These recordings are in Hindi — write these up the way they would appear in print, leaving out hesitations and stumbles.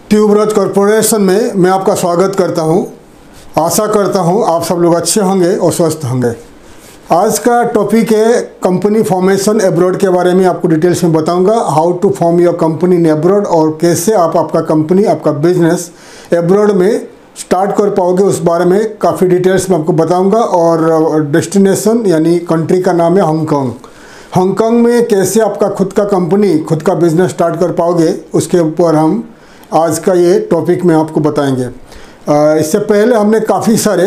ट्यूबरोज कॉरपोरेशन में मैं आपका स्वागत करता हूं। आशा करता हूं आप सब लोग अच्छे होंगे और स्वस्थ होंगे। आज का टॉपिक है कंपनी फॉर्मेशन एब्रॉड के बारे में आपको डिटेल्स में बताऊंगा। How to form your company in abroad और कैसे आप आपका कंपनी आपका बिजनेस एब्रॉड में स्टार्ट कर पाओगे, उस बारे में काफ़ी डिटेल्स में आपको बताऊंगा। और डेस्टिनेशन यानी कंट्री का नाम है हांगकांग। हांगकांग में कैसे आपका खुद का कंपनी खुद का बिजनेस स्टार्ट कर पाओगे उसके ऊपर हम आज का ये टॉपिक में आपको बताएंगे। इससे पहले हमने काफ़ी सारे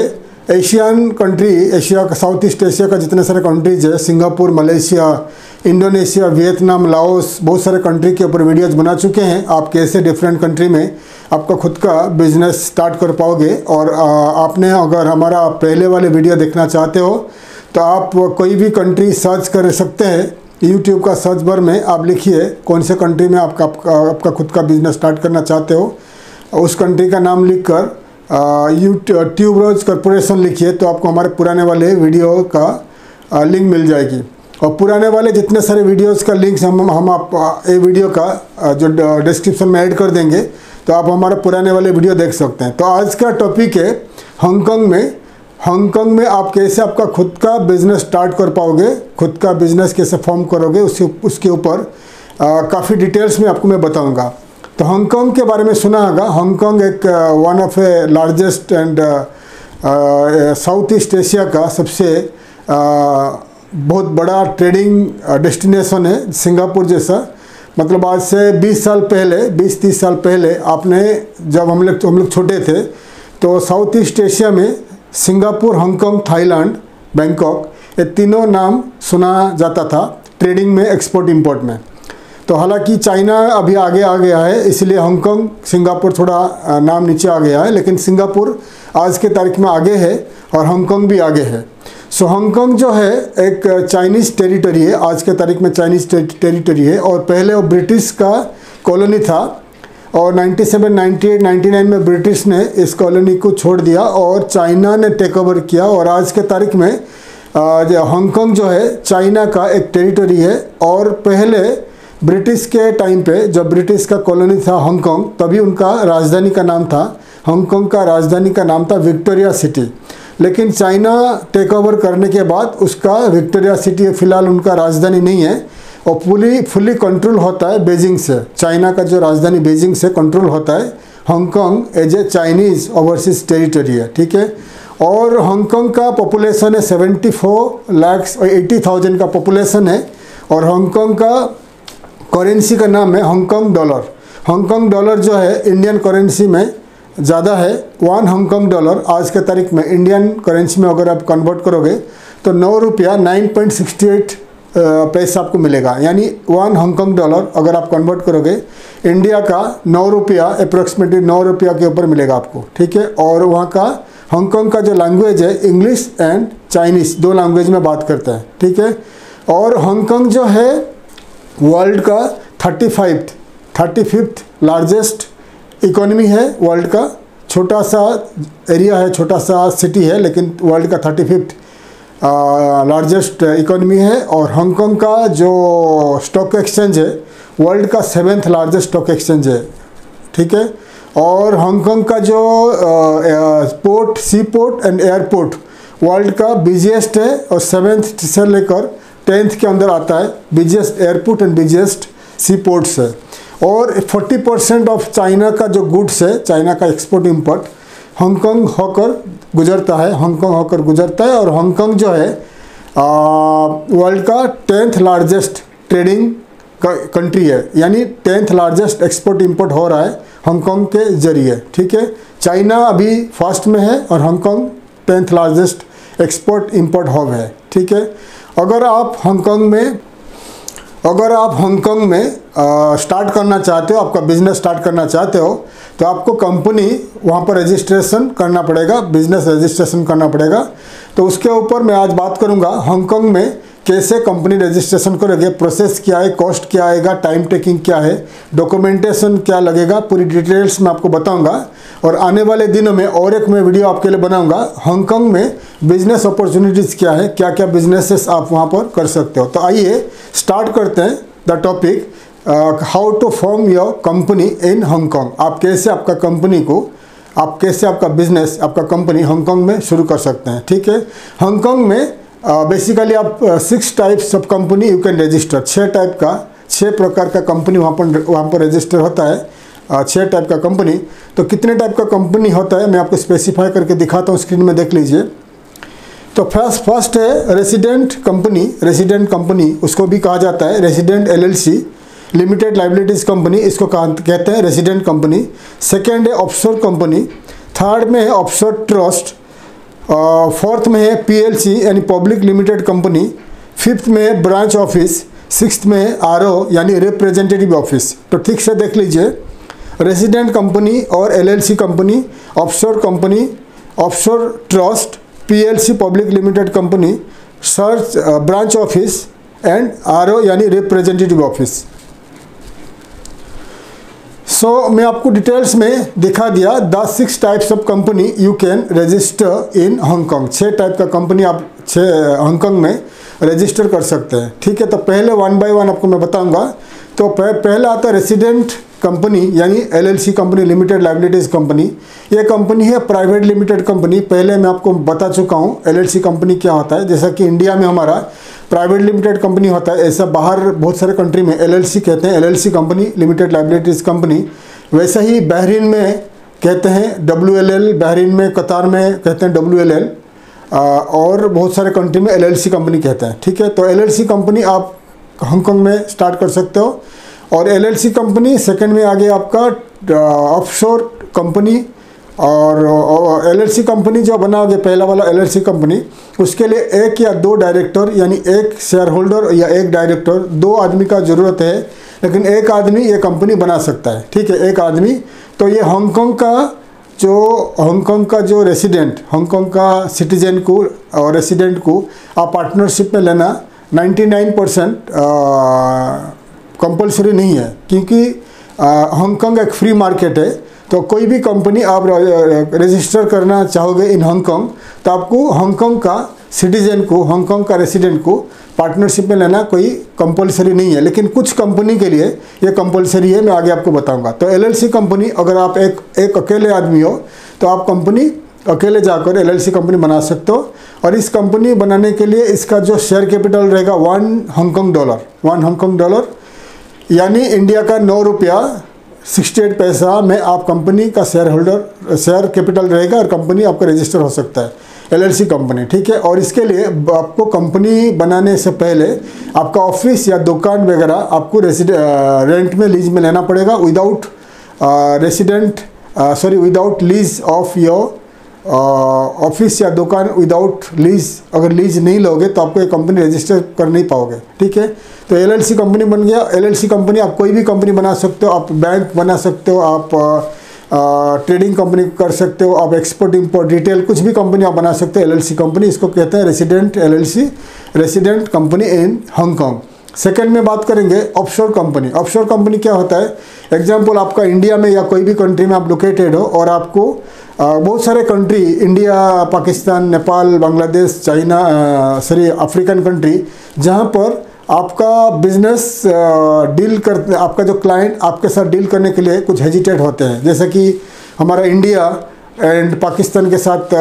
एशियन कंट्री, एशिया का साउथ ईस्ट एशिया का जितने सारे कंट्रीज है, Singapore, Malaysia, Indonesia, Vietnam, Laos, बहुत सारे कंट्री के ऊपर वीडियोज़ बना चुके हैं। आप कैसे डिफरेंट कंट्री में आपका खुद का बिजनेस स्टार्ट कर पाओगे। और आपने अगर हमारा पहले वाले वीडियो देखना चाहते हो तो आप कोई भी कंट्री सर्च कर सकते हैं। यूट्यूब का सर्च बार में आप लिखिए कौन से कंट्री में आपका खुद का बिजनेस स्टार्ट करना चाहते हो, उस कंट्री का नाम लिखकर ट्यूबरोज कॉरपोरेशन लिखिए तो आपको हमारे पुराने वाले वीडियो का लिंक मिल जाएगी। और पुराने वाले जितने सारे वीडियोस का लिंक्स हम आप ये वीडियो का जो डिस्क्रिप्शन में ऐड कर देंगे तो आप हमारे पुराने वाले वीडियो देख सकते हैं। तो आज का टॉपिक है हांगकांग में आप कैसे आपका खुद का बिजनेस स्टार्ट कर पाओगे, खुद का बिजनेस कैसे फॉर्म करोगे, उसके ऊपर काफ़ी डिटेल्स में आपको मैं बताऊंगा। तो हांगकांग के बारे में सुना होगा। हांगकांग एक one of A largest and south east Asia का सबसे बहुत बड़ा ट्रेडिंग डेस्टिनेशन है, सिंगापुर जैसा। मतलब आज से 20-30 साल पहले आपने जब हम लोग छोटे थे तो साउथ ईस्ट एशिया में सिंगापुर, हांगकांग, थाईलैंड, बैंकॉक, ये तीनों नाम सुना जाता था ट्रेडिंग में, एक्सपोर्ट इंपोर्ट में। तो हालांकि चाइना अभी आगे आ गया है, इसलिए हांगकांग, सिंगापुर थोड़ा नाम नीचे आ गया है, लेकिन सिंगापुर आज के तारीख में आगे है और हांगकांग भी आगे है। सो हांगकांग जो है एक चाइनीज़ टेरिटरी है, आज के तारीख में चाइनीज़ टेरिटरी है। और पहले वो ब्रिटिश का कॉलोनी था और 97, 98, 99 में ब्रिटिश ने इस कॉलोनी को छोड़ दिया और चाइना ने टेक ओवर किया। और आज के तारीख में हांगकांग जो है चाइना का एक टेरिटरी है। और पहले ब्रिटिश के टाइम पे जब ब्रिटिश का कॉलोनी था हांगकांग, तभी उनका राजधानी का नाम था, हांगकांग का राजधानी का नाम था विक्टोरिया सिटी। लेकिन चाइना टेक ओवर करने के बाद उसका विक्टोरिया सिटी फ़िलहाल उनका राजधानी नहीं है और फुली कंट्रोल होता है बीजिंग से। चाइना का जो राजधानी बीजिंग से कंट्रोल होता है। Hong Kong as a Chinese overseas territory है, ठीक है। और हांगकांग का पॉपुलेशन है 74,80,000 का पॉपुलेशन है। और हांगकांग का करेंसी का नाम है हांगकांग डॉलर। हांगकांग डॉलर जो है इंडियन करेंसी में ज़्यादा है। 1 हांगकांग डॉलर आज के तारीख में इंडियन करेंसी में अगर आप कन्वर्ट करोगे तो 9 रुपया 9.68 पैसा आपको मिलेगा। यानी 1 हांगकांग डॉलर अगर आप कन्वर्ट करोगे इंडिया का 9 रुपया, अप्रोक्सीमेटली 9 रुपया के ऊपर मिलेगा आपको, ठीक है। और वहाँ का हांगकांग का जो लैंग्वेज है इंग्लिश एंड चाइनीज़, 2 लैंग्वेज में बात करते हैं, ठीक है। और हांगकांग जो है वर्ल्ड का 35th लार्जेस्ट इकोनॉमी है वर्ल्ड का। छोटा सा एरिया है, छोटा सा सिटी है, लेकिन वर्ल्ड का 35th लार्जेस्ट इकोनॉमी है। और हांगकांग का जो स्टॉक एक्सचेंज है वर्ल्ड का 7th लार्जेस्ट स्टॉक एक्सचेंज है, ठीक है। और हांगकांग का जो port, sea port and airport world का बिजिएस्ट है और 7th से लेकर 10th के अंदर आता है। Busiest airport and busiest sea ports है। और 40% ऑफ चाइना का जो गुड्स है, चाइना का एक्सपोर्ट इंपोर्ट हांगकांग होकर गुजरता है, और हांगकांग जो है वर्ल्ड का 10th लार्जेस्ट ट्रेडिंग कंट्री है। यानी 10th लार्जेस्ट एक्सपोर्ट इंपोर्ट हो रहा है हांगकांग के जरिए, ठीक है। चाइना अभी फर्स्ट में है और Hong Kong 10th largest export import hub है, ठीक है। अगर आप हांगकांग में स्टार्ट करना चाहते हो, आपका बिजनेस स्टार्ट करना चाहते हो, तो आपको कंपनी वहाँ पर रजिस्ट्रेशन करना पड़ेगा, बिजनेस रजिस्ट्रेशन करना पड़ेगा। तो उसके ऊपर मैं आज बात करूँगा हांगकांग में कैसे कंपनी रजिस्ट्रेशन करोगे, प्रोसेस क्या है, कॉस्ट क्या आएगा, टाइम टेकिंग क्या है, डॉक्यूमेंटेशन क्या लगेगा, पूरी डिटेल्स मैं आपको बताऊंगा। और आने वाले दिनों में और एक मैं वीडियो आपके लिए बनाऊंगा हांगकांग में बिजनेस अपॉर्चुनिटीज़ क्या है, क्या क्या बिजनेसेस आप वहाँ पर कर सकते हो। तो आइए स्टार्ट करते हैं the topic how to form your company in Hong Kong. आप कैसे आपका बिजनेस, आपका कंपनी हांगकांग में शुरू कर सकते हैं। ठीक है, हांगकांग में बेसिकली आप 6 types of company you can register. 6 प्रकार का कंपनी वहाँ पर रजिस्टर होता है। 6 टाइप का कंपनी। तो कितने टाइप का कंपनी होता है मैं आपको स्पेसिफाई करके दिखाता हूँ, स्क्रीन में देख लीजिए। तो फर्स्ट है रेसिडेंट कंपनी, उसको भी कहा जाता है resident LLC, limited liabilities company, इसको कहते हैं रेसिडेंट कंपनी। सेकेंड है ऑफशोर कंपनी। थर्ड में है ऑफशोर ट्रस्ट। फोर्थ में है PLC यानी पब्लिक लिमिटेड कंपनी। फिफ्थ में है ब्रांच ऑफिस। सिक्स्थ में है RO यानी रिप्रेजेंटेटिव ऑफिस। तो ठीक से देख लीजिए, रेसिडेंट कंपनी और LLC company, offshore company, offshore trust, PLC public limited company, search branch office and RO यानी रिप्रेजेंटेटिव ऑफिस। मैं आपको डिटेल्स में दिखा दिया the 6 types of company you can register in Hong Kong. 6 type का कंपनी आप हांगकांग में रजिस्टर कर सकते हैं। ठीक है, तो पहले 1 बाय 1 आपको मैं बताऊंगा। तो पहला आता है रेसिडेंट कंपनी यानी LLC company, limited liabilities company. ये कंपनी है प्राइवेट लिमिटेड कंपनी। पहले मैं आपको बता चुका हूँ LLC कंपनी क्या होता है। जैसा कि इंडिया में हमारा प्राइवेट लिमिटेड कंपनी होता है, ऐसा बाहर बहुत सारे कंट्री में LLC कहते हैं, LLC company, limited liabilities company. वैसे ही बहरीन में कहते हैं WLL, बहरीन में, कतार में कहते हैं WLL, और बहुत सारे कंट्री में LLC कंपनी कहते हैं। ठीक है, तो LLC कंपनी आप हांगकांग में स्टार्ट कर सकते हो। और LLC कंपनी सेकंड में आ गया आपका ऑफशोर कंपनी। और LLC कंपनी जो बनाओगे पहला वाला LLC कंपनी, उसके लिए 1 या 2 डायरेक्टर यानी 1 शेयर होल्डर या 1 डायरेक्टर, 2 आदमी का ज़रूरत है, लेकिन 1 आदमी ये कंपनी बना सकता है। ठीक है, 1 आदमी। तो ये हांगकांग का जो रेसिडेंट, हांगकांग का सिटीजन को और रेसिडेंट को आप पार्टनरशिप में लेना 99% कंपलसरी नहीं है, क्योंकि हांगकांग एक फ्री मार्केट है। तो कोई भी कंपनी आप रजिस्टर करना चाहोगे इन हांगकांग, तो आपको हांगकांग का सिटीजन को, हांगकांग का रेसिडेंट को पार्टनरशिप में लेना कोई कंपलसरी नहीं है, लेकिन कुछ कंपनी के लिए ये कंपलसरी है, मैं आगे आपको बताऊंगा। तो LLC कंपनी, अगर आप एक अकेले आदमी हो तो आप कंपनी अकेले जाकर LLC कंपनी बना सकते हो। और इस कंपनी बनाने के लिए इसका जो शेयर कैपिटल रहेगा 1 हांगकांग डॉलर यानी इंडिया का 9 रुपया 68 पैसा में आप कंपनी का शेयर कैपिटल रहेगा और कंपनी आपका रजिस्टर हो सकता है, LLC कंपनी। ठीक है, और इसके लिए आपको कंपनी बनाने से पहले आपका ऑफिस या दुकान वगैरह आपको रेंट में, लीज में लेना पड़ेगा, without lease of your office या दुकान, विदाउट लीज। अगर लीज नहीं लोगे तो आपको ये कंपनी रजिस्टर कर नहीं पाओगे। ठीक है, तो LLC कंपनी बन गया। LLC कंपनी आप कोई भी कंपनी बना सकते हो, आप बैंक बना सकते हो, आप ट्रेडिंग कंपनी कर सकते हो, आप एक्सपोर्ट इंपोर्ट रिटेल कुछ भी कंपनी आप बना सकते हो। LLC कंपनी, इसको कहते हैं resident LLC, resident company in Hong Kong. Second में बात करेंगे ऑफशोर कंपनी। ऑफशोर कंपनी क्या होता है? एग्जाम्पल, आपका इंडिया में या कोई भी कंट्री में आप लोकेटेड हो और आपको बहुत सारे country, India, Pakistan, Nepal, Bangladesh, China, African country, जहाँ पर आपका बिजनेस डील करते, आपका जो क्लाइंट आपके साथ डील करने के लिए कुछ हेजिटेट होते हैं। जैसे कि हमारा इंडिया एंड पाकिस्तान के साथ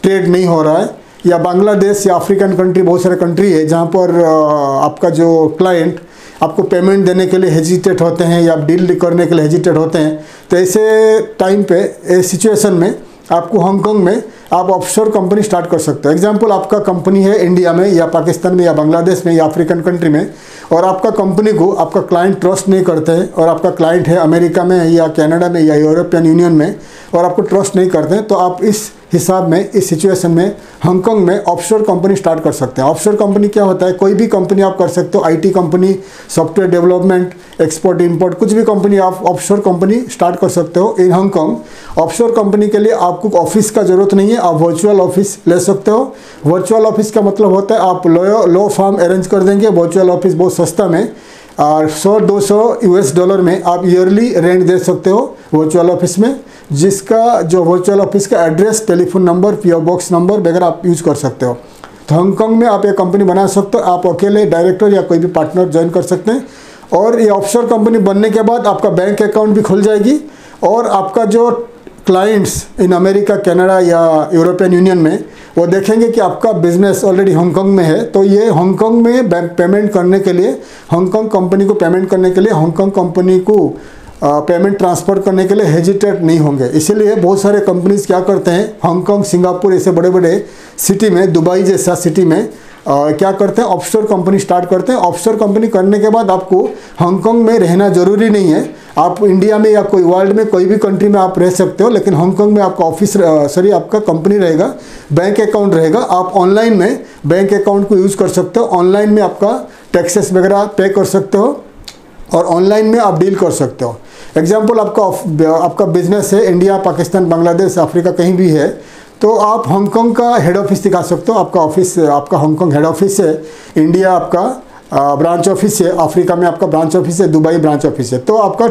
ट्रेड नहीं हो रहा है, या बांग्लादेश या अफ्रीकन कंट्री, बहुत सारे कंट्री है जहाँ पर आपका जो क्लाइंट आपको पेमेंट देने के लिए हेजिटेट होते हैं या डील करने के लिए हेजिटेट होते हैं। तो ऐसे टाइम पे, इस सिचुएशन में आपको हांगकांग में आप ऑफशोर कंपनी स्टार्ट कर सकते हो। एग्जांपल, आपका कंपनी है इंडिया में या पाकिस्तान में या बांग्लादेश में या अफ्रीकन कंट्री में, और आपका कंपनी को आपका क्लाइंट ट्रस्ट नहीं करते हैं, और आपका क्लाइंट है अमेरिका में या कनाडा में या यूरोपियन यूनियन में, और आपको ट्रस्ट नहीं करते हैं, तो आप इस हिसाब में, इस सिचुएशन में हांगकांग में ऑफशोर कंपनी स्टार्ट कर सकते हैं। ऑफशोर कंपनी क्या होता है? कोई भी कंपनी आप कर सकते हो, IT company, software development, export import, कुछ भी कंपनी आप ऑफशोर कंपनी स्टार्ट कर सकते हो इन हांगकांग। ऑफशोर कंपनी के लिए आपको ऑफिस का जरूरत नहीं है, आप वर्चुअल ऑफिस ले सकते हो। वर्चुअल ऑफिस का मतलब होता है आप लॉ फर्म अरेंज कर देंगे, वर्चुअल ऑफिस बहुत सस्ता में, और 100-200 US डॉलर में आप ईयरली रेंट दे सकते हो वर्चुअल ऑफिस में, जिसका जो वर्चुअल ऑफिस का address, telephone number, PO box number वगैरह आप यूज़ कर सकते हो। तो हांगकांग में आप एक कंपनी बना सकते हो, आप अकेले डायरेक्टर या कोई भी पार्टनर ज्वाइन कर सकते हैं, और ये ऑफशोर कंपनी बनने के बाद आपका बैंक अकाउंट भी खुल जाएगी और आपका जो क्लाइंट्स इन अमेरिका, कनाडा या यूरोपियन यूनियन में वो देखेंगे कि आपका बिजनेस ऑलरेडी हांगकांग में है, तो ये हांगकांग में पेमेंट करने के लिए, हांगकांग कंपनी को पेमेंट करने के लिए, हांगकांग कंपनी को पेमेंट ट्रांसफ़र करने के लिए हेजिटेट नहीं होंगे। इसीलिए बहुत सारे कंपनीज क्या करते हैं, हांगकांग, सिंगापुर ऐसे बड़े बड़े सिटी में, दुबई जैसा सिटी में क्या करते हैं, ऑफशोर कंपनी स्टार्ट करते हैं। ऑफशोर कंपनी करने के बाद आपको हांगकांग में रहना ज़रूरी नहीं है, आप इंडिया में या कोई वर्ल्ड में कोई भी कंट्री में आप रह सकते हो, लेकिन हांगकांग में आपका आपका कंपनी रहेगा, बैंक अकाउंट रहेगा। आप ऑनलाइन में बैंक अकाउंट को यूज़ कर सकते हो, ऑनलाइन में आपका टैक्सेस वगैरह पे कर सकते हो और ऑनलाइन में आप डील कर सकते हो। एग्जाम्पल, आपका बिजनेस है इंडिया, पाकिस्तान, बांग्लादेश, अफ्रीका कहीं भी है, तो आप हांगकांग का हेड ऑफिस दिखा सकते हो। आपका हांगकांग हेड ऑफिस है, इंडिया आपका ब्रांच ऑफिस है, अफ्रीका में आपका ब्रांच ऑफिस है, दुबई ब्रांच ऑफिस है। तो आपका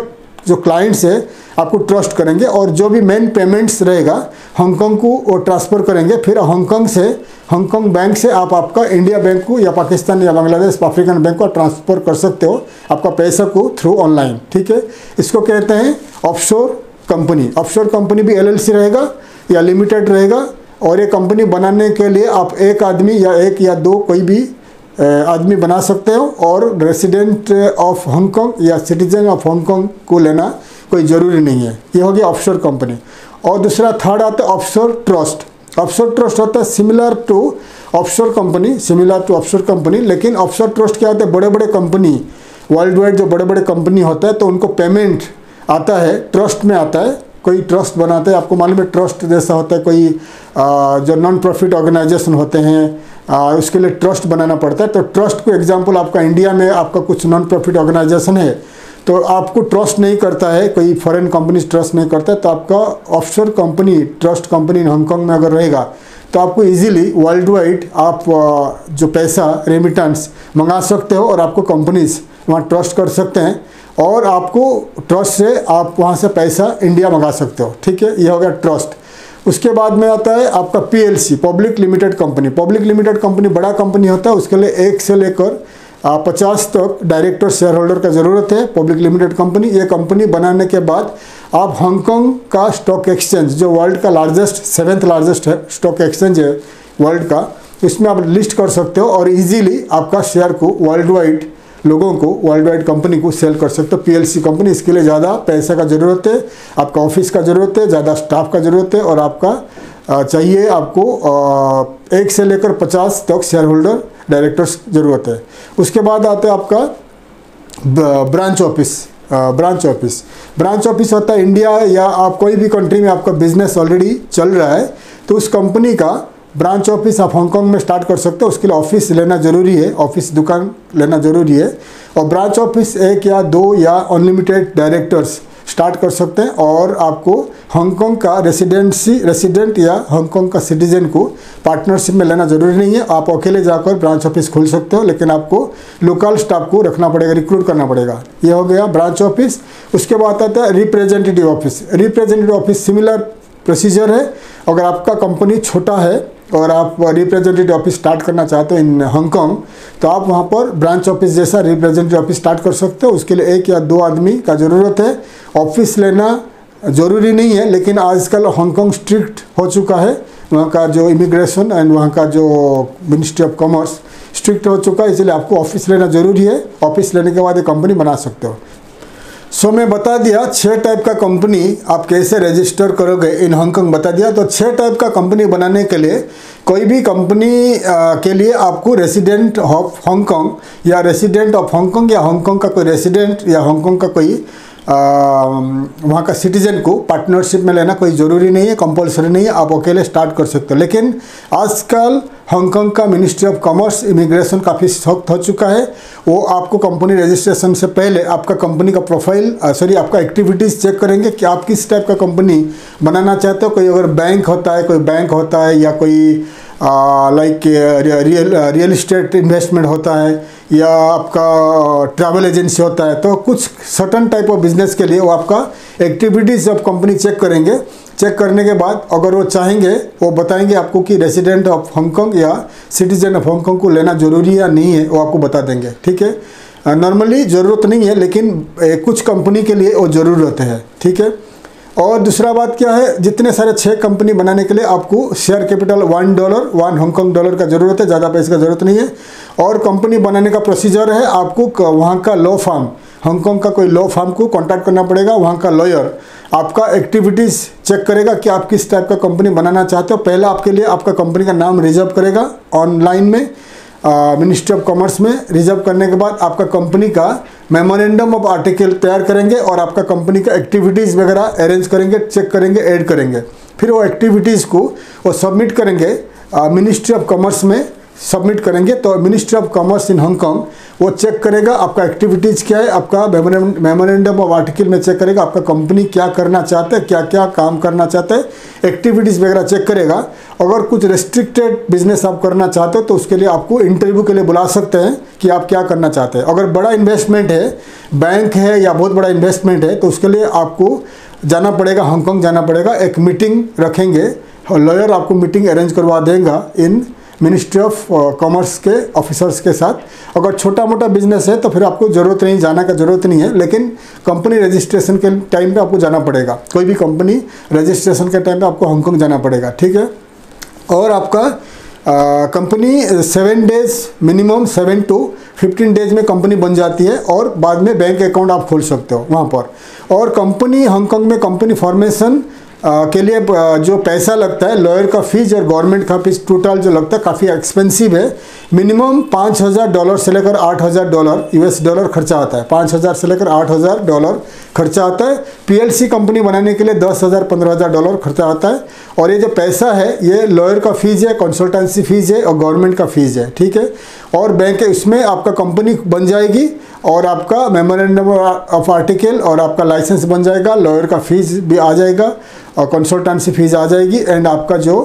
जो क्लाइंट्स है आपको ट्रस्ट करेंगे और जो भी मेन पेमेंट्स रहेगा हांगकांग को वो ट्रांसफ़र करेंगे। फिर हांगकांग बैंक से आप आपका इंडिया बैंक को या पाकिस्तान या बांग्लादेश अफ्रीकन बैंक को ट्रांसफ़र कर सकते हो आपका पैसा को थ्रू ऑनलाइन। ठीक है, इसको कहते हैं ऑफशोर कंपनी। ऑफशोर कंपनी भी LLC रहेगा या लिमिटेड रहेगा और ये कंपनी बनाने के लिए आप एक आदमी या एक या दो कोई भी आदमी बना सकते हो और रेसिडेंट ऑफ हांगकांग या सिटीजन ऑफ हांगकांग को लेना कोई ज़रूरी नहीं है। ये हो गया ऑफशोर कंपनी। और दूसरा थर्ड आता है ऑफशोर ट्रस्ट। ऑफशोर ट्रस्ट होता है सिमिलर टू ऑफशोर कंपनी, लेकिन ऑफशोर ट्रस्ट क्या होता है, बड़े बड़े कंपनी वर्ल्ड वाइड जो बड़े बड़े कंपनी होता है तो उनको पेमेंट आता है ट्रस्ट में आता है। कोई ट्रस्ट बनाता है, आपको मालूम है ट्रस्ट जैसा होता है, कोई जो नॉन प्रॉफिट ऑर्गेनाइजेशन होते हैं उसके लिए ट्रस्ट बनाना पड़ता है। तो ट्रस्ट को एग्जांपल, आपका इंडिया में आपका कुछ नॉन प्रॉफिट ऑर्गेनाइजेशन है तो आपको ट्रस्ट नहीं करता है, कोई फॉरेन कंपनी ट्रस्ट नहीं करता है, तो आपका offshore company, trust company Hong Kong में अगर रहेगा तो आपको इजीली वर्ल्ड वाइड आप जो पैसा रेमिटेंस मंगा सकते हो और आपको कंपनीज वहाँ ट्रस्ट कर सकते हैं और आपको ट्रस्ट से आप वहाँ से पैसा इंडिया मंगा सकते हो। ठीक है, ये हो गया ट्रस्ट। उसके बाद में आता है आपका PLC, public limited company. Public limited company बड़ा कंपनी होता है, उसके लिए 1 से लेकर 50 तक डायरेक्टर शेयर होल्डर का ज़रूरत है। पब्लिक लिमिटेड कंपनी, ये कंपनी बनाने के बाद आप हांगकांग का स्टॉक एक्सचेंज, जो वर्ल्ड का लार्जेस्ट 7th लार्जेस्ट है स्टॉक एक्सचेंज है वर्ल्ड का, उसमें आप लिस्ट कर सकते हो और इजीली आपका शेयर को वर्ल्ड वाइड लोगों को, वर्ल्ड वाइड कंपनी को सेल कर सकते हो। PLC कंपनी, इसके लिए ज़्यादा पैसे का ज़रूरत है, आपका ऑफिस का ज़रूरत है, ज़्यादा स्टाफ का ज़रूरत है और आपका चाहिए आपको 1 से लेकर 50 तक शेयर होल्डर डायरेक्टर्स ज़रूरत है। उसके बाद आता है आपका ब्रांच ऑफिस होता है इंडिया या आप कोई भी कंट्री में आपका बिजनेस ऑलरेडी चल रहा है तो उस कंपनी का ब्रांच ऑफिस आप हांगकांग में स्टार्ट कर सकते हो। उसके लिए ऑफिस लेना ज़रूरी है, ऑफिस दुकान लेना ज़रूरी है और ब्रांच ऑफिस 1 या 2 या अनलिमिटेड डायरेक्टर्स स्टार्ट कर सकते हैं और आपको हांगकांग का रेसिडेंट या हांगकांग का सिटीजन को पार्टनरशिप में लेना ज़रूरी नहीं है। आप अकेले जाकर ब्रांच ऑफिस खोल सकते हो, लेकिन आपको लोकल स्टाफ को रखना पड़ेगा, रिक्रूट करना पड़ेगा। ये हो गया ब्रांच ऑफिस। उसके बाद आता है रिप्रेजेंटेटिव ऑफिस। सिमिलर प्रोसीजर है। अगर आपका कंपनी छोटा है और आप रिप्रेजेंटेटिव ऑफिस स्टार्ट करना चाहते हो इन हांगकांग, तो आप वहाँ पर ब्रांच ऑफिस जैसा रिप्रेजेंटेटिव ऑफिस स्टार्ट कर सकते हो। उसके लिए 1 या 2 आदमी का ज़रूरत है। ऑफिस लेना ज़रूरी नहीं है, लेकिन आजकल हांगकांग स्ट्रिक्ट हो चुका है। वहाँ का जो इमिग्रेशन एंड वहाँ का जो मिनिस्ट्री ऑफ कॉमर्स स्ट्रिक्ट हो चुका है, इसलिए आपको ऑफिस लेना ज़रूरी है। ऑफिस लेने के बाद एक कंपनी बना सकते हो। सो मैं बता दिया 6 टाइप का कंपनी आप कैसे रजिस्टर करोगे इन हांगकांग बता दिया। तो 6 टाइप का कंपनी बनाने के लिए कोई भी कंपनी के लिए आपको रेसिडेंट ऑफ हांगकांग या रेसिडेंट ऑफ हांगकांग या हांगकांग का कोई रेसिडेंट या हांगकांग का कोई वहाँ का सिटीजन को पार्टनरशिप में लेना कोई ज़रूरी नहीं है, कंपलसरी नहीं है, आप अकेले स्टार्ट कर सकते हो। लेकिन आजकल हांगकांग का मिनिस्ट्री ऑफ कॉमर्स इमिग्रेशन काफ़ी सख्त हो चुका है। वो आपको कंपनी रजिस्ट्रेशन से पहले आपका कंपनी का प्रोफाइल आपका एक्टिविटीज़ चेक करेंगे कि आप किस टाइप का कंपनी बनाना चाहते हो। कोई अगर बैंक होता है या कोई लाइक रियल इस्टेट इन्वेस्टमेंट होता है या आपका ट्रैवल एजेंसी होता है, तो कुछ सर्टन टाइप ऑफ बिजनेस के लिए वो आपका एक्टिविटीज़ जब कंपनी चेक करेंगे, चेक करने के बाद अगर वो चाहेंगे वो बताएंगे आपको कि रेसिडेंट ऑफ हांगकांग या सिटीजन ऑफ हांगकांग को लेना ज़रूरी है या नहीं है, वो आपको बता देंगे। ठीक है, नॉर्मली ज़रूरत नहीं है, लेकिन कुछ कंपनी के लिए वो ज़रूरत है, ठीक है। और दूसरा बात क्या है, जितने सारे 6 कंपनी बनाने के लिए आपको शेयर कैपिटल $1 हांगकांग डॉलर का ज़रूरत है, ज़्यादा पैसे का ज़रूरत नहीं है। और कंपनी बनाने का प्रोसीजर है, आपको वहाँ का लॉ फार्म, हांगकांग का कोई लॉ फार्म को कांटेक्ट करना पड़ेगा। वहाँ का लॉयर आपका एक्टिविटीज़ चेक करेगा कि आप किस टाइप का कंपनी बनाना चाहते हो। पहले आपके लिए आपका कंपनी का नाम रिजर्व करेगा ऑनलाइन में, मिनिस्ट्री ऑफ कॉमर्स में। रिजर्व करने के बाद आपका कंपनी का मेमोरेंडम ऑफ आर्टिकल तैयार करेंगे और आपका कंपनी का एक्टिविटीज़ वगैरह अरेंज करेंगे, चेक करेंगे, ऐड करेंगे। फिर वो एक्टिविटीज़ को वो सबमिट करेंगे मिनिस्ट्री ऑफ कॉमर्स में, सबमिट करेंगे तो ministry of commerce in Hong Kong वो चेक करेगा आपका एक्टिविटीज़ क्या है, आपका मेमोरेंडम ऑफ आर्टिकल में चेक करेगा आपका कंपनी क्या करना चाहते हैं, क्या क्या काम करना चाहते हैं, एक्टिविटीज़ वगैरह चेक करेगा। अगर कुछ रेस्ट्रिक्टेड बिजनेस आप करना चाहते हो तो उसके लिए आपको इंटरव्यू के लिए बुला सकते हैं कि आप क्या करना चाहते हैं। अगर बड़ा इन्वेस्टमेंट है, बैंक है या बहुत बड़ा इन्वेस्टमेंट है, तो उसके लिए आपको जाना पड़ेगा, हांगकांग जाना पड़ेगा। एक मीटिंग रखेंगे, लॉयर आपको मीटिंग अरेंज करवा देगा इन मिनिस्ट्री ऑफ कॉमर्स के ऑफिसर्स के साथ। अगर छोटा मोटा बिजनेस है तो फिर आपको ज़रूरत नहीं, जाना का ज़रूरत नहीं है, लेकिन कंपनी रजिस्ट्रेशन के टाइम पे आपको जाना पड़ेगा। कोई भी कंपनी रजिस्ट्रेशन के टाइम पे आपको हांगकांग जाना पड़ेगा, ठीक है। और आपका company 7 days minimum 7 to 15 days में कंपनी बन जाती है और बाद में बैंक अकाउंट आप खोल सकते हो वहाँ पर। और कंपनी हांगकांग में कंपनी फॉर्मेशन के लिए जो पैसा लगता है, लॉयर का फीस और गवर्नमेंट का फीस टोटल जो लगता है काफ़ी एक्सपेंसिव है। मिनिमम $5,000 से लेकर $8,000 US डॉलर खर्चा आता है। 5,000 से लेकर $8,000 खर्चा आता है। PLC कंपनी बनाने के लिए $10,000 $15,000 खर्चा आता है। और ये जो पैसा है ये लॉयर का फीस है, कंसल्टेंसी फीस है और गवर्नमेंट का फीस है, ठीक है। और बैंक इसमें आपका कंपनी बन जाएगी और आपका मेमोरेंडम ऑफ आर्टिकल और आपका लाइसेंस बन जाएगा, लॉयर का फीस भी आ जाएगा और कंसल्टेंसी फीस आ जाएगी एंड आपका जो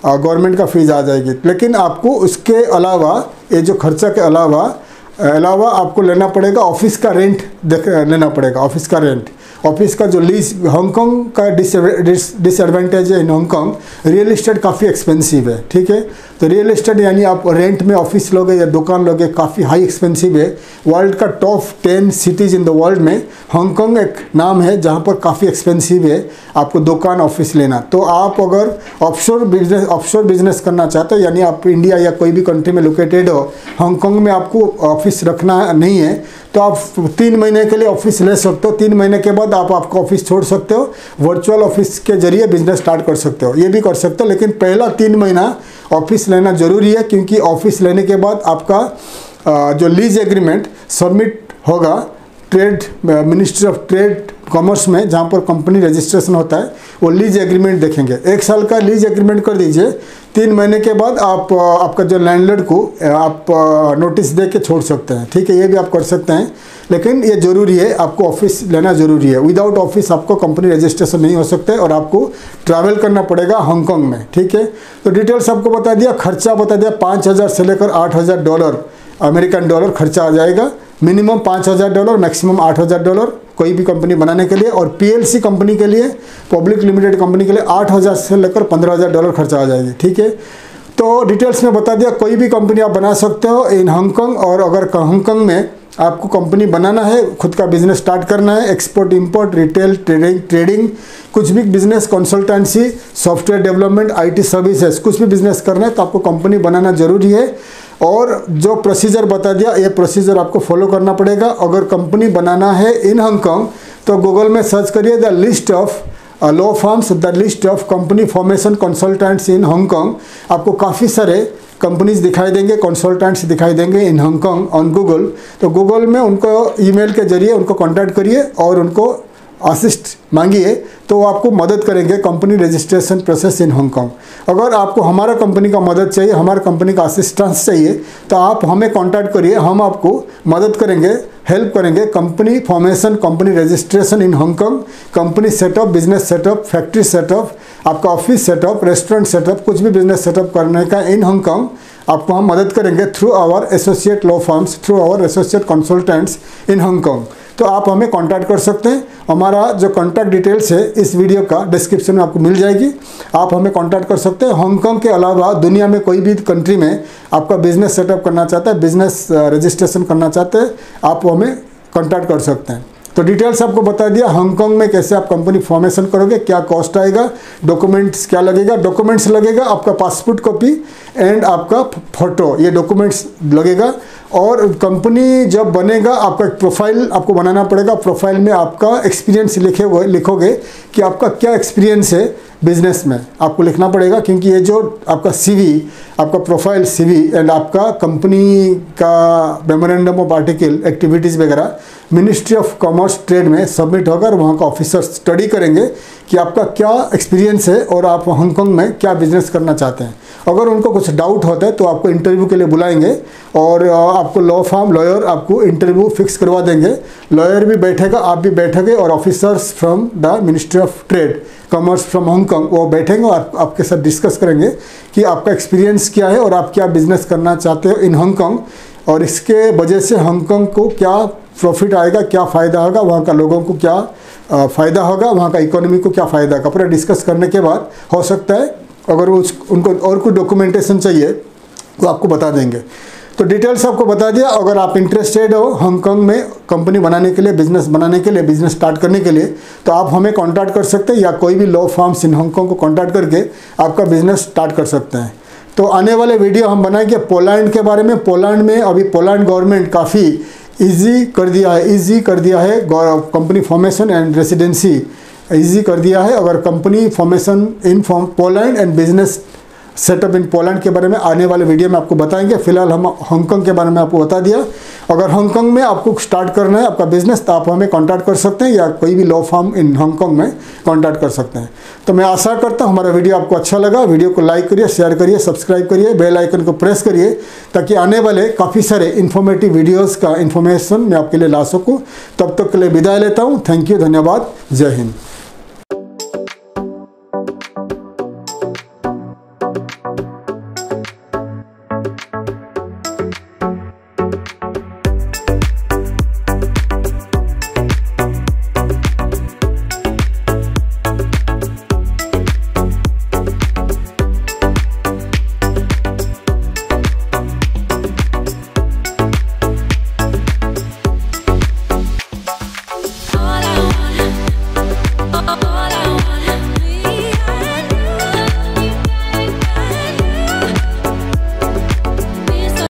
गवर्नमेंट का फीस आ जाएगी। लेकिन आपको उसके अलावा, ये जो खर्चा के अलावा आपको लेना पड़ेगा ऑफिस का रेंट, लेना पड़ेगा ऑफिस का रेंट। ऑफिस का जो लीज, हांगकांग का डिसएडवांटेज है इन हांगकांग, रियल इस्टेट काफ़ी एक्सपेंसिव है, ठीक है। तो रियल इस्टेट यानी आप रेंट में ऑफिस लोगे या दुकान लोगे, काफ़ी हाई एक्सपेंसिव है। वर्ल्ड का top 10 cities in the world में हांगकांग एक नाम है जहाँ पर काफ़ी एक्सपेंसिव है आपको दुकान ऑफिस लेना। तो आप अगर ऑफशोर बिजनेस करना चाहते हो, यानी आप इंडिया या कोई भी कंट्री में लोकेटेड हो, हांगकांग में आपको ऑफिस रखना नहीं है, तो आप 3 महीने के लिए ऑफिस ले सकते हो। 3 महीने के बाद आप आपका ऑफिस छोड़ सकते हो, वर्चुअल ऑफिस के जरिए बिजनेस स्टार्ट कर सकते हो, ये भी कर सकते हो। लेकिन पहला 3 महीना ऑफिस लेना ज़रूरी है, क्योंकि ऑफिस लेने के बाद आपका जो लीज एग्रीमेंट सबमिट होगा trade ministry of trade commerce में, जहाँ पर कंपनी रजिस्ट्रेशन होता है, वो लीज एग्रीमेंट देखेंगे। 1 साल का लीज एग्रीमेंट कर दीजिए। 3 महीने के बाद आप आपका जो लैंडलॉर्ड को आप नोटिस दे के छोड़ सकते हैं, ठीक है। ये भी आप कर सकते हैं, लेकिन ये ज़रूरी है, आपको ऑफिस लेना ज़रूरी है। विदाउट ऑफिस आपको कंपनी रजिस्ट्रेशन नहीं हो सकते और आपको ट्रैवल करना पड़ेगा हांगकांग में, ठीक है। तो डिटेल्स आपको बता दिया, खर्चा बता दिया, $5,000 से लेकर $8,000 अमेरिकन डॉलर खर्चा आ जाएगा। मिनिमम $5,000, मैक्सिमम $8,000 कोई भी कंपनी बनाने के लिए। और PLC कंपनी के लिए, पब्लिक लिमिटेड कंपनी के लिए 8,000 से लेकर $15,000 खर्चा आ जाएगी, ठीक है। तो डिटेल्स में बता दिया, कोई भी कंपनी आप बना सकते हो इन हांगकांग। और अगर हांगकांग में आपको कंपनी बनाना है, खुद का बिजनेस स्टार्ट करना है, एक्सपोर्ट इंपोर्ट, रिटेल, ट्रेडिंग, कुछ भी business, consultancy, software development, IT services, कुछ भी बिजनेस करना है तो आपको कंपनी बनाना ज़रूरी है। और जो प्रोसीजर बता दिया, ये प्रोसीजर आपको फॉलो करना पड़ेगा। अगर कंपनी बनाना है इन हांगकांग तो गूगल में सर्च करिए the list of law firms, the list of company formation consultants in Hong Kong. आपको काफ़ी सारे कंपनीज दिखाई देंगे, कंसल्टेंट्स दिखाई देंगे इन हांगकांग ऑन गूगल। तो गूगल में उनको ईमेल के जरिए उनको कांटेक्ट करिए और उनको असिस्ट मांगिए, तो वो आपको मदद करेंगे company registration process in Hong Kong. अगर आपको हमारा कंपनी का मदद चाहिए, हमारा कंपनी का असिस्टेंस चाहिए, तो आप हमें कांटेक्ट करिए, हम आपको मदद करेंगे, हेल्प करेंगे। Company formation, company registration in Hong Kong, company setup, business setup, factory setup, आपका ऑफिस सेटअप, रेस्टोरेंट सेटअप, कुछ भी बिजनेस सेटअप करने का इन हांगकांग आपको हम मदद करेंगे through our associate law firms, through our associate consultants in Hong Kong. तो आप हमें कांटेक्ट कर सकते हैं। हमारा जो कांटेक्ट डिटेल्स है इस वीडियो का डिस्क्रिप्शन में आपको मिल जाएगी, आप हमें कांटेक्ट कर सकते हैं। हांगकांग के अलावा दुनिया में कोई भी कंट्री में आपका बिजनेस सेटअप करना चाहता है, बिजनेस रजिस्ट्रेशन करना चाहते हैं, आप हमें कांटेक्ट कर सकते हैं। तो डिटेल्स आपको बता दिया हांगकांग में कैसे आप कंपनी फॉर्मेशन करोगे, क्या कॉस्ट आएगा, डॉक्यूमेंट्स क्या लगेगा। डॉक्यूमेंट्स लगेगा आपका पासपोर्ट कॉपी एंड आपका फ़ोटो, ये डॉक्यूमेंट्स लगेगा। और कंपनी जब बनेगा आपका एक प्रोफाइल आपको बनाना पड़ेगा। प्रोफाइल में आपका एक्सपीरियंस लिखोगे कि आपका क्या एक्सपीरियंस है बिजनेस में, आपको लिखना पड़ेगा। क्योंकि ये जो आपका सीवी, आपका प्रोफाइल सीवी एंड आपका कंपनी का मेमोरेंडम ऑफ आर्टिकल एक्टिविटीज़ वगैरह मिनिस्ट्री ऑफ कॉमर्स ट्रेड में सबमिट होगा और वहाँ का ऑफिसर स्टडी करेंगे कि आपका क्या एक्सपीरियंस है और आप हांगकांग में क्या बिजनेस करना चाहते हैं। अगर उनको कुछ डाउट होता है तो आपको इंटरव्यू के लिए बुलाएंगे और आपको लॉयर आपको इंटरव्यू फिक्स करवा देंगे। लॉयर भी बैठेगा, आप भी बैठोगे और officers from the ministry of trade commerce from Hong Kong वो बैठेंगे और आपके साथ डिस्कस करेंगे कि आपका एक्सपीरियंस क्या है और आप क्या बिजनेस करना चाहते हो इन हांगकांग, और इसके वजह से हांगकांग को क्या प्रॉफिट आएगा, क्या फ़ायदा होगा, वहाँ का लोगों को क्या फ़ायदा होगा, वहाँ का इकोनॉमी को क्या फ़ायदा होगा। पूरा डिस्कस करने के बाद हो सकता है अगर उनको और कोई डॉक्यूमेंटेशन चाहिए वो आपको बता देंगे। तो डिटेल्स आपको बता दिया। अगर आप इंटरेस्टेड हो हांगकांग में कंपनी बनाने के लिए, बिजनेस बनाने के लिए, बिजनेस स्टार्ट करने के लिए, तो आप हमें कांटेक्ट कर सकते हैं या कोई भी लॉ फर्म्स इन हांगकांग को कांटेक्ट करके आपका बिजनेस स्टार्ट कर सकते हैं। तो आने वाले वीडियो हम बनाएंगे पोलैंड के बारे में। पोलैंड में अभी पोलैंड गवर्नमेंट काफ़ी ईजी कर दिया है company formation and residency easy कर दिया है। अगर company formation in Poland and business setup in Poland के बारे में आने वाले वीडियो में आपको बताएंगे। फिलहाल हम हांगकांग के बारे में आपको बता दिया। अगर हांगकांग में आपको स्टार्ट करना है आपका बिजनेस तो आप हमें कांटेक्ट कर सकते हैं या कोई भी लॉ फर्म इन हांगकांग में कांटेक्ट कर सकते हैं। तो मैं आशा करता हूं हमारा वीडियो आपको अच्छा लगा। वीडियो को लाइक करिए, शेयर करिए, सब्सक्राइब करिए, बेल आइकन को प्रेस करिए ताकि आने वाले काफ़ी सारे इन्फॉर्मेटिव वीडियोज़ का इन्फॉर्मेशन मैं आपके लिए ला सकूँ। तब तक के लिए विदाई लेता हूँ। थैंक यू, धन्यवाद, जय हिंद।